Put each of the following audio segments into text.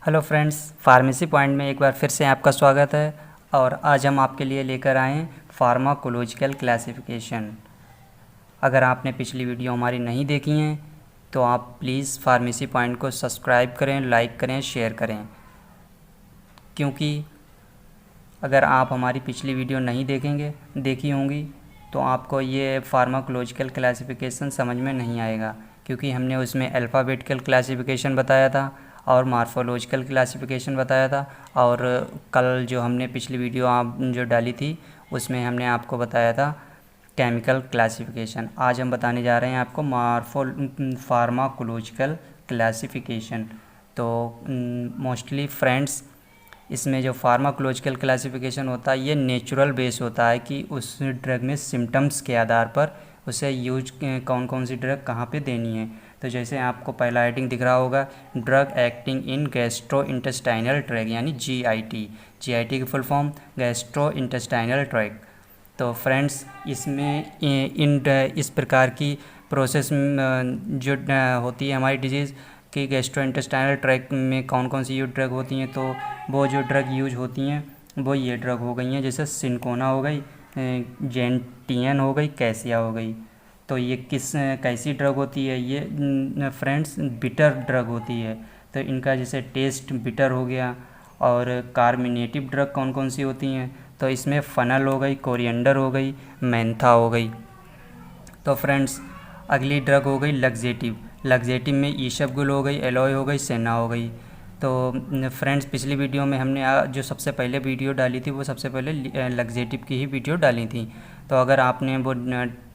Hello friends, pharmacy point में एक बार फिर से आपका स्वागत है। और आज हम आपके लिए लेकर आए हैं फार्माकोलॉजिकल क्लासिफिकेशन। अगर आपने पिछली वीडियो हमारी नहीं देखी हैं तो आप प्लीज़ फार्मेसी पॉइंट को सब्सक्राइब करें, लाइक करें, शेयर करें, क्योंकि अगर आप हमारी पिछली वीडियो नहीं देखी होंगी तो आपको ये फार्माकोलॉजिकल क्लासिफिकेशन समझ में नहीं आएगा, क्योंकि हमने उसमें अल्फ़ाबेटिकल क्लासिफिकेशन बताया था और मार्फोलॉजिकल क्लासिफिकेशन बताया था। और कल जो हमने पिछली वीडियो आप जो डाली थी उसमें हमने आपको बताया था केमिकल क्लासिफिकेशन। आज हम बताने जा रहे हैं आपको फार्माकोलॉजिकल क्लासिफिकेशन। तो मोस्टली फ्रेंड्स, इसमें जो फार्माकोलॉजिकल क्लासिफिकेशन होता है ये नेचुरल बेस होता है कि उस ड्रग में सिम्टम्स के आधार पर उसे यूज कौन कौन सी ड्रग कहाँ पे देनी है। तो जैसे आपको पहला हेडिंग दिख रहा होगा, drug acting in gastro intestinal tract, यानी जीआईटी। जीआईटी की full form gastro intestinal tract. तो फ्रेंड्स, इसमें इस प्रकार की प्रोसेस जो होती है हमारी डिजीज़ कि गैस्ट्रो इंटेस्टाइनल ट्रैक में कौन कौन सी ड्रग होती हैं, तो वो जो ड्रग यूज होती हैं वो ये ड्रग हो गई हैं, जैसे सिनकोना हो गई, जेंटियन हो गई, कैसिया हो गई। तो ये कैसी ड्रग होती है, ये फ्रेंड्स बिटर ड्रग होती है। तो इनका जैसे टेस्ट बिटर हो गया। और कार्मिनेटिव ड्रग कौन कौन सी होती हैं, तो इसमें फनल हो गई, कोरिएंडर हो गई, मेंथा हो गई। तो फ्रेंड्स, अगली ड्रग हो गई लग्जेटिव। लग्जेटिव में ईशबगुल हो गई, एलॉय हो गई, सेना हो गई। तो फ्रेंड्स, पिछली वीडियो में हमने जो सबसे पहले वीडियो डाली थी वो सबसे पहले लग्जेटिव की ही वीडियो डाली थी। तो अगर आपने वो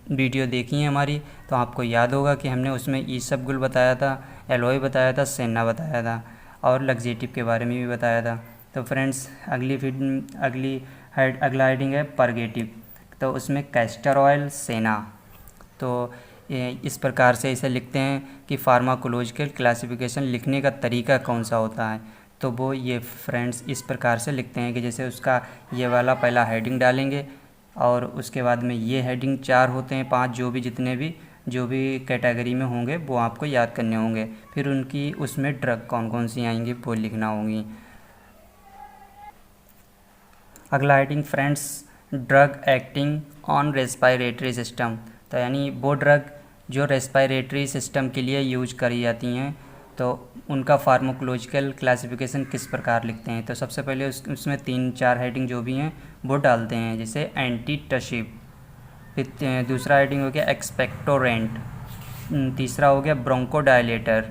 वीडियो देखी है हमारी तो आपको याद होगा कि हमने उसमें ईशबगुल बताया था, एलॉय बताया था, सेना बताया था और लग्जेटिव के बारे में भी बताया था। तो फ्रेंड्स, अगला हेडिंग है परगेटिव। तो उसमें कैस्टर ऑयल, सेना। तो इस प्रकार से इसे लिखते हैं कि फार्माकोलॉजिकल क्लासिफिकेशन लिखने का तरीका कौन सा होता है। तो वो ये फ्रेंड्स इस प्रकार से लिखते हैं कि जैसे उसका ये वाला पहला हेडिंग डालेंगे और उसके बाद में ये हेडिंग 4 होते हैं, 5 जो भी कैटेगरी में होंगे वो आपको याद करने होंगे। फिर उनकी उसमें ड्रग कौन कौन सी आएंगी वो लिखना होंगी। अगला heading friends, drug acting on respiratory system. तो यानी वो ड्रग जो रेस्पिरेटरी सिस्टम के लिए यूज करी जाती हैं, तो उनका फार्माकोलॉजिकल क्लासिफिकेशन किस प्रकार लिखते हैं। तो सबसे पहले उसमें 3-4 हेडिंग जो भी हैं वो डालते हैं, जैसे एंटीटशिप। फिर दूसरा हेडिंग हो गया एक्सपेक्टोरेंट। तीसरा हो गया ब्रोंकोडायलेटर।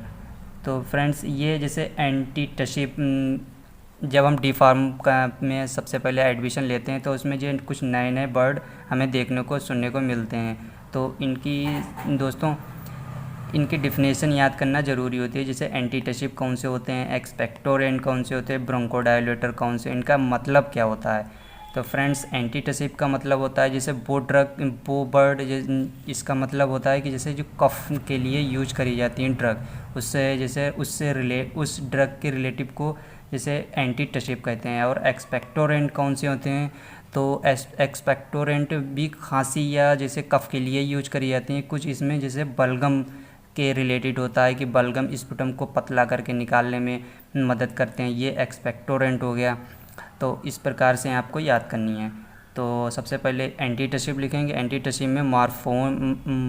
तो फ्रेंड्स, ये जैसे एंटीटशिप जब हम डी फार्म का में सबसे पहले एडमिशन लेते हैं तो उसमें जो कुछ नए नए वर्ड हमें देखने को सुनने को मिलते हैं, तो इनकी डिफिनेशन याद करना ज़रूरी होती है। जैसे एंटीटशिप कौन से होते हैं, एक्सपेक्टोरेंट कौन से होते हैं, ब्रोंकोडायलेटर कौन से, इनका मतलब क्या होता है। तो फ्रेंड्स, एंटीटशिप का मतलब होता है जैसे वो वर्ड इसका मतलब होता है कि जैसे जो कफ के लिए यूज करी जाती हैं ड्रग, उस ड्रग के रिलेटिव को जैसे एंटीटशिप कहते हैं। और एक्सपेक्टोरेंट कौन से होते हैं, तो एक्सपेक्टोरेंट भी खांसी या जैसे कफ के लिए यूज करी जाती हैं। कुछ इसमें जैसे बलगम के रिलेटेड होता है कि बलगम स्पुटम को पतला करके निकालने में मदद करते हैं, ये एक्सपेक्टोरेंट हो गया। तो इस प्रकार से आपको याद करनी है। तो सबसे पहले एंटीटशिप लिखेंगे। एंटीटशिप में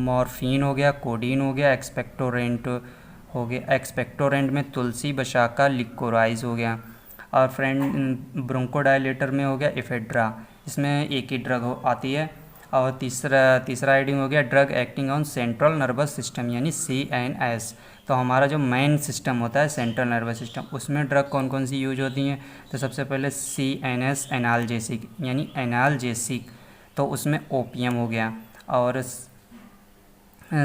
मॉर्फिन हो गया, कोडीन हो गया, एक्सपेक्टोरेंट हो गया। एक्सपेक्टोरेंट में तुलसी, बशाका, लिकोराइज हो गया। और फ्रेंड ब्रोंकोडायलेटर में हो गया इफेड्रा, इसमें एक ही ड्रग आती है। और तीसरा हेडिंग हो गया drug acting on central nervous system, यानी CNS। तो हमारा जो मेन सिस्टम होता है सेंट्रल नर्वस सिस्टम, उसमें ड्रग कौन कौन सी यूज होती हैं। तो सबसे पहले CNS एनाल्जेसिक, यानी एनाल्जेसिक, तो उसमें ओपियम हो गया। और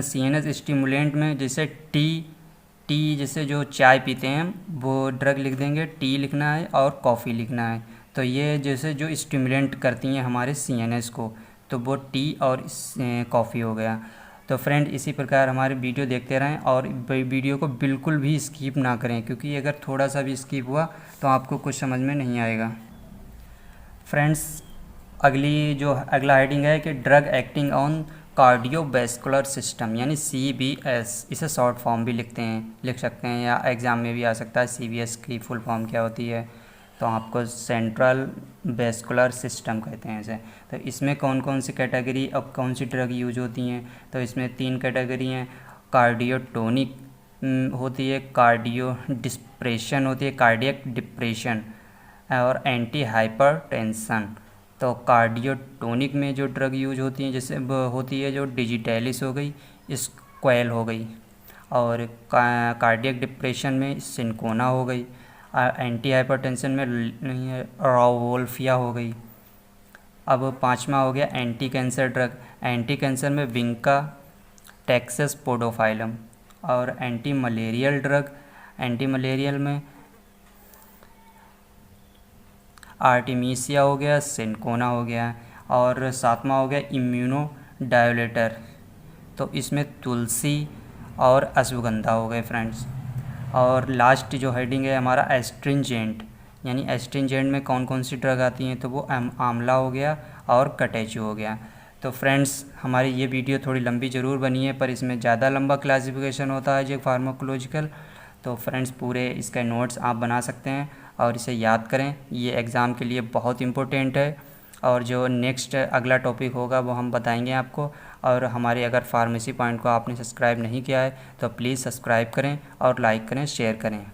CNS स्टिमुलेंट में जैसे टी जैसे जो चाय पीते हैं वो ड्रग लिख देंगे, टी लिखना है और कॉफ़ी लिखना है। तो ये जैसे जो स्टिमुलेंट करती हैं हमारे CNS को, तो वो टी और कॉफ़ी हो गया। तो फ्रेंड, इसी प्रकार हमारे वीडियो देखते रहें और वीडियो को बिल्कुल भी स्किप ना करें, क्योंकि अगर थोड़ा सा भी स्किप हुआ तो आपको कुछ समझ में नहीं आएगा। फ्रेंड्स, अगला हेडिंग है कि drug acting on cardiovascular system यानी CVS, इसे शॉर्ट फॉर्म भी लिख सकते हैं या एग्ज़ाम में भी आ सकता है। CVS की फुल फॉर्म क्या होती है, तो आपको सेंट्रल वैस्कुलर सिस्टम कहते हैं इसे। तो इसमें कौन कौन सी कैटेगरी, अब कौन सी ड्रग यूज होती हैं, तो इसमें 3 कैटेगरी हैं। कार्डियोटोनिक होती है, कार्डियो डिस्प्रेशन होती है, कार्डियक डिप्रेशन, और एंटी हाइपरटेंशन। तो कार्डियोटोनिक में जो ड्रग यूज होती हैं जैसे होती है जो डिजिटैलिस हो गई, स्क्वैल हो गई, और कार्डियक डिप्रेशन में सिंकोना हो गई, एंटी हाइपरटेंशन में रावोल्फिया हो गई। अब 5वां हो गया anti cancer drug. Anti cancer में विंका, टेक्सस पोडोफाइलम, और anti malarial drug, anti malarial में आर्टिमीसिया हो गया, सिंकोना हो गया, और 7वां हो गया इम्यूनो डायलेटर, तो इसमें तुलसी और अश्वगंधा हो गए फ्रेंड्स। और लास्ट जो हेडिंग है हमारा एस्ट्रिंजेंट, यानी एस्ट्रिंजेंट में कौन कौन सी ड्रग आती हैं, तो वो आंवला हो गया और कटेचू हो गया। तो फ्रेंड्स हमारी ये वीडियो थोड़ी लंबी ज़रूर बनी है, पर इसमें ज़्यादा लंबा क्लासिफिकेशन होता है जो फार्माकोलॉजिकल। तो फ्रेंड्स पूरे इसके नोट्स आप बना सकते हैं और इसे याद करें, ये एग्ज़ाम के लिए बहुत इम्पोर्टेंट है। और जो नेक्स्ट अगला टॉपिक होगा वो हम बताएंगे आपको। और हमारे अगर फार्मेसी पॉइंट को आपने सब्सक्राइब नहीं किया है तो प्लीज़ सब्सक्राइब करें और लाइक करें, शेयर करें।